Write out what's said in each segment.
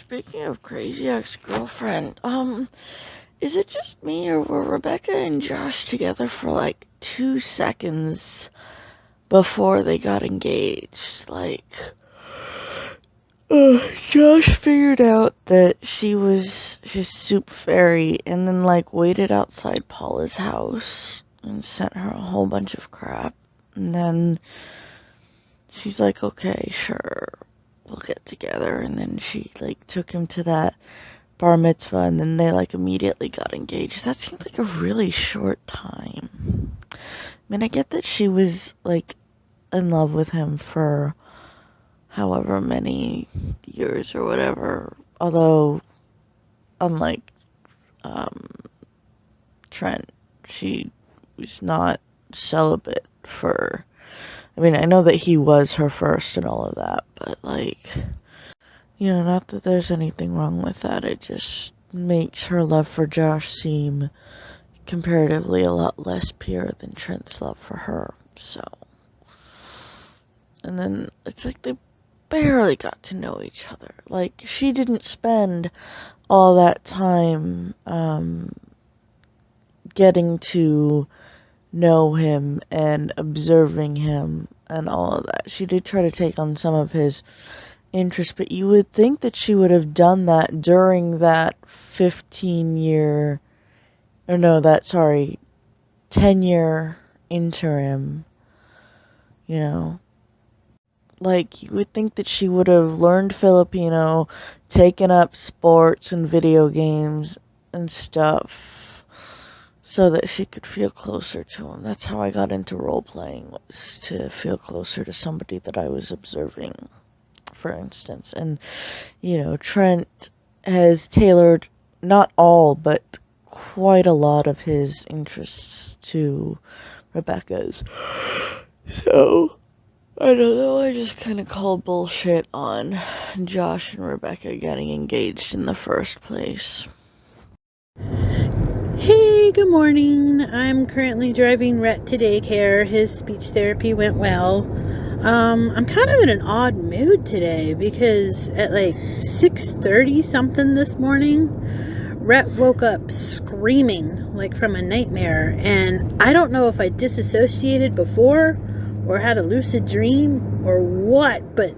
speaking of crazy ex-girlfriend, is it just me or were Rebecca and Josh together for like 2 seconds before they got engaged? Like, Josh figured out that she was his soup fairy and then like waited outside Paula's house and sent her a whole bunch of crap. And then she's like, okay, sure, we'll get together. And then she like took him to that bar mitzvah and then they like immediately got engaged. That seemed like a really short time. I mean, I get that she was like in love with him for however many years or whatever, although unlike Trent, she was not celibate for, I mean, I know that he was her first and all of that, but like, you know, not that there's anything wrong with that, it just makes her love for Josh seem comparatively a lot less pure than Trent's love for her. So, and then it's like they barely got to know each other. Like, she didn't spend all that time getting to know him and observing him and all of that. She did try to take on some of his interests, but you would think that she would have done that during that 10-year interim, you know. Like, you would think that she would have learned Filipino, taken up sports and video games and stuff so that she could feel closer to him. That's how I got into role-playing, was to feel closer to somebody that I was observing, for instance. And, you know, Trent has tailored not all, but quite a lot of his interests to Rebecca's. So, I don't know, I just kind of called bullshit on Josh and Rebecca getting engaged in the first place. Hey, good morning. I'm currently driving Rhett to daycare. His speech therapy went well. I'm kind of in an odd mood today because at like 6:30 something this morning, Rhett woke up screaming like from a nightmare, and I don't know if I disassociated before or had a lucid dream or what, but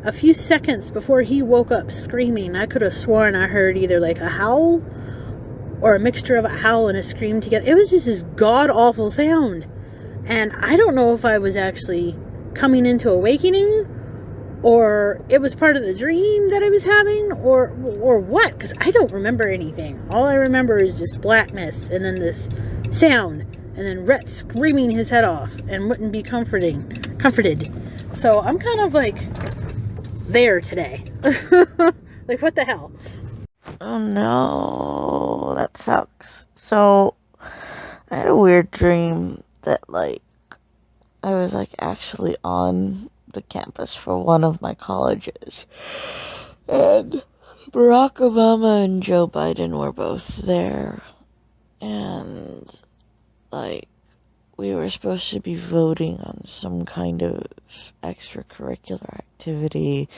a few seconds before he woke up screaming, I could have sworn I heard either like a howl or a mixture of a howl and a scream together. It was just this god-awful sound, and I don't know if I was actually coming into awakening or it was part of the dream that I was having or what, because I don't remember anything. All I remember is just blackness and then this sound and then Rhett screaming his head off and wouldn't be comforted. So I'm kind of like there today. Like, what the hell? Oh no, that sucks. So, I had a weird dream that like, I was like actually on the campus for one of my colleges. And Barack Obama and Joe Biden were both there. And like, we were supposed to be voting on some kind of extracurricular activity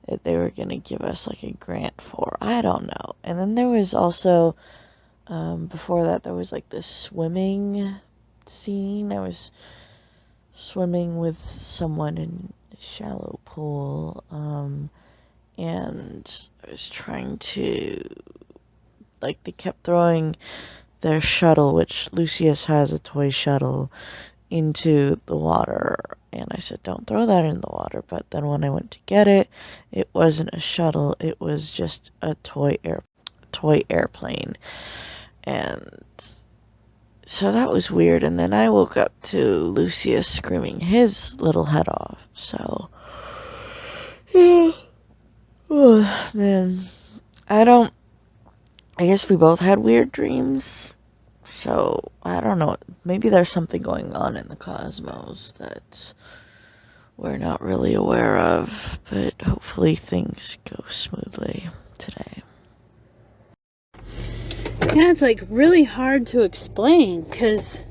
that they were going to give us like a grant for. I don't know. And then there was also, before that, there was like this swimming scene. I was swimming with someone in a shallow pool, and I was trying to, like, they kept throwing their shuttle, which Lucius has a toy shuttle, into the water, and I said, don't throw that in the water. But then when I went to get it, it wasn't a shuttle, it was just a toy airplane. And so that was weird. And then I woke up to Lucius screaming his little head off. So, yeah. Oh, man. I guess we both had weird dreams. So, I don't know. Maybe there's something going on in the cosmos that we're not really aware of. But hopefully things go smoothly today. Yeah, it's like really hard to explain because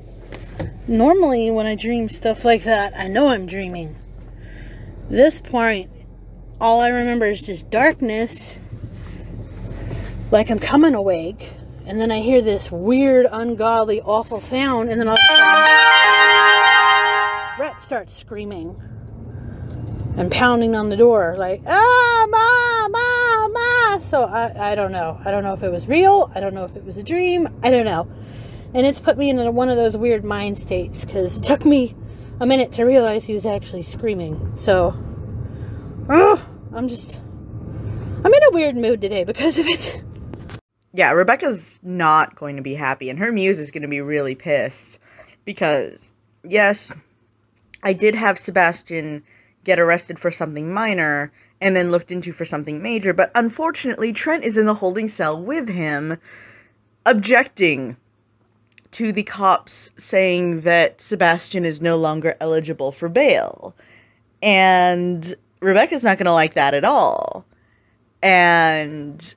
normally when I dream stuff like that, I know I'm dreaming. This point, all I remember is just darkness like I'm coming awake, and then I hear this weird, ungodly, awful sound, and then all of a sudden, Rhett starts screaming and pounding on the door, like, ah, Ma, Ma, Ma. So I don't know. I don't know if it was real. I don't know if it was a dream. I don't know. And it's put me in one of those weird mind states, because it took me a minute to realize he was actually screaming. So, I'm in a weird mood today because of it. Yeah, Rebecca's not going to be happy, and her muse is going to be really pissed, because, yes, I did have Sebastian get arrested for something minor, and then looked into for something major, but unfortunately, Trent is in the holding cell with him, objecting to the cops saying that Sebastian is no longer eligible for bail. And Rebecca's not going to like that at all. And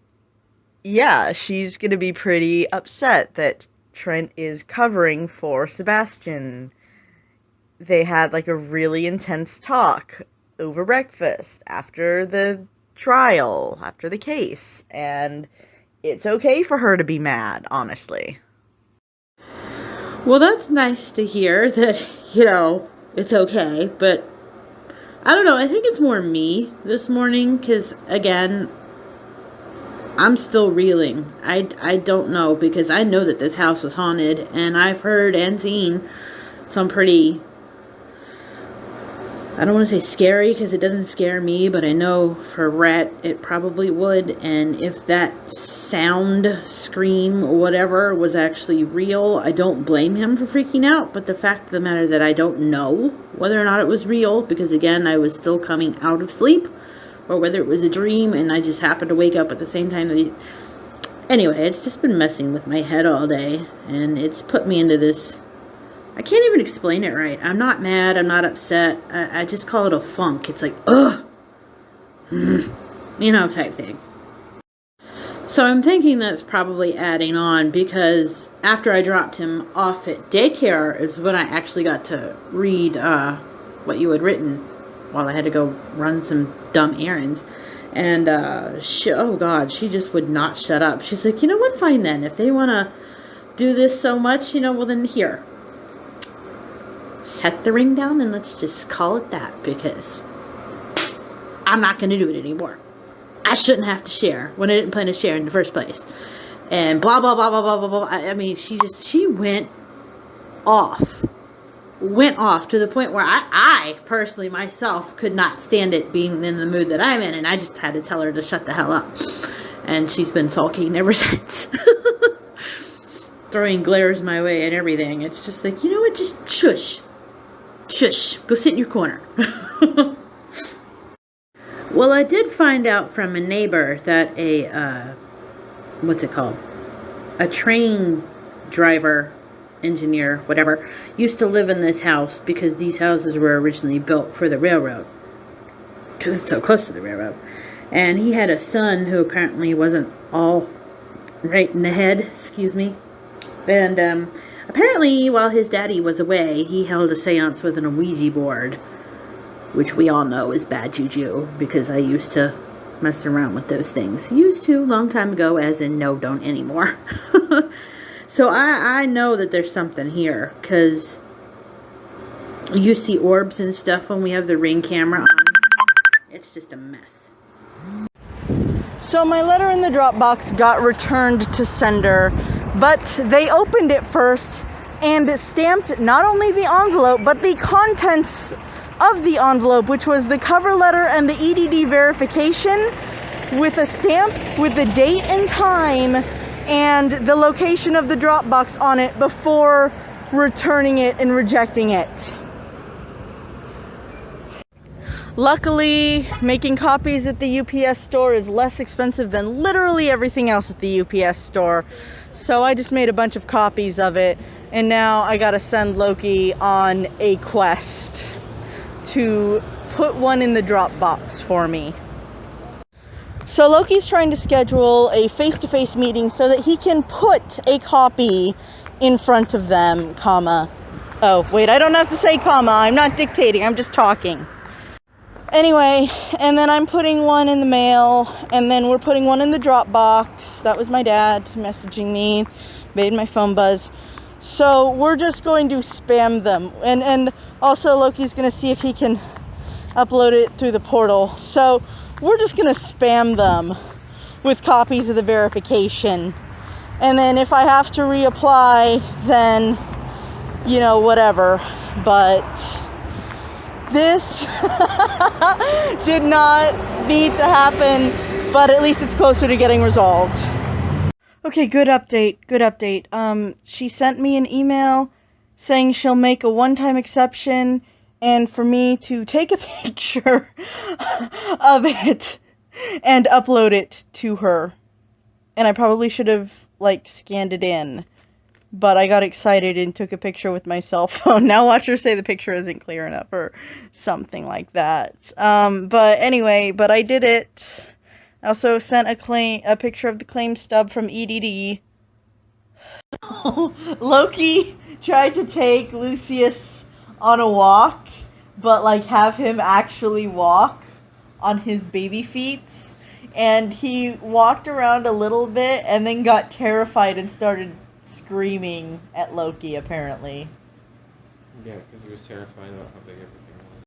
yeah, she's going to be pretty upset that Trent is covering for Sebastian. They had like a really intense talk over breakfast after the trial, after the case, and it's okay for her to be mad, honestly. Well, that's nice to hear that, it's okay, but I don't know, I think it's more me this morning, because, again, I'm still reeling. I don't know, because I know that this house is haunted, and I've heard and seen some pretty, I don't want to say scary, because it doesn't scare me, but I know for Rhett it probably would, and if that sound, scream, or whatever was actually real, I don't blame him for freaking out, but the fact of the matter that I don't know whether or not it was real, because again, I was still coming out of sleep, or whether it was a dream, and I just happened to wake up at the same time that anyway, it's just been messing with my head all day, and it's put me into this, I can't even explain it right. I'm not mad. I'm not upset. I just call it a funk. It's like, ugh. Type thing. So I'm thinking that's probably adding on, because after I dropped him off at daycare is when I actually got to read what you had written while I had to go run some dumb errands. And, oh God, she just would not shut up. She's like, you know what, fine then. If they want to do this so much, well then here. Set the ring down and let's just call it that, because I'm not going to do it anymore. I shouldn't have to share when I didn't plan to share in the first place. And blah, blah, blah, blah, blah, blah, blah. I mean, she went off to the point where I personally myself could not stand it being in the mood that I'm in, and I just had to tell her to shut the hell up. And she's been sulking ever since. Throwing glares my way and everything. It's just like, you know what, just shush. Shush, go sit in your corner. Well, I did find out from a neighbor that what's it called? A train driver, engineer, whatever, used to live in this house because these houses were originally built for the railroad. Because it's so close to the railroad. And he had a son who apparently wasn't all right in the head, excuse me. And, apparently, while his daddy was away, he held a seance with an Ouija board, which we all know is bad juju, because I used to mess around with those things. Used to, long time ago, as in no, don't anymore. So I know that there's something here, because you see orbs and stuff when we have the Ring camera on. It's just a mess. So my letter in the Dropbox got returned to sender, but they opened it first and stamped not only the envelope, but the contents of the envelope, which was the cover letter and the EDD verification, with a stamp with the date and time and the location of the Dropbox on it before returning it and rejecting it. Luckily, making copies at the UPS store is less expensive than literally everything else at the UPS store. So I just made a bunch of copies of it, and now I gotta send Loki on a quest to put one in the Dropbox for me. So Loki's trying to schedule a face-to-face meeting so that he can put a copy in front of them, comma. Oh, wait, I don't have to say comma. I'm not dictating. I'm just talking. anyway, and then I'm putting one in the mail, and then we're putting one in the Dropbox. That was my dad messaging me, made my phone buzz. So we're just going to spam them, and also Loki's going to see if he can upload it through the portal. So we're just going to spam them with copies of the verification, and then if I have to reapply, then, you know, whatever. But this did not need to happen, but at least it's closer to getting resolved. Okay, good update. She sent me an email saying she'll make a one-time exception and for me to take a picture of it and upload it to her. And I probably should have, like, scanned it in, but I got excited and took a picture with my cell phone. Now watch her say the picture isn't clear enough or something like that. But anyway, but I did it. I also sent a picture of the claim stub from EDD. Loki tried to take Lucius on a walk, but like have him actually walk on his baby feet. And he walked around a little bit and then got terrified and started screaming at Loki, apparently. Yeah, because he was terrified about how big everything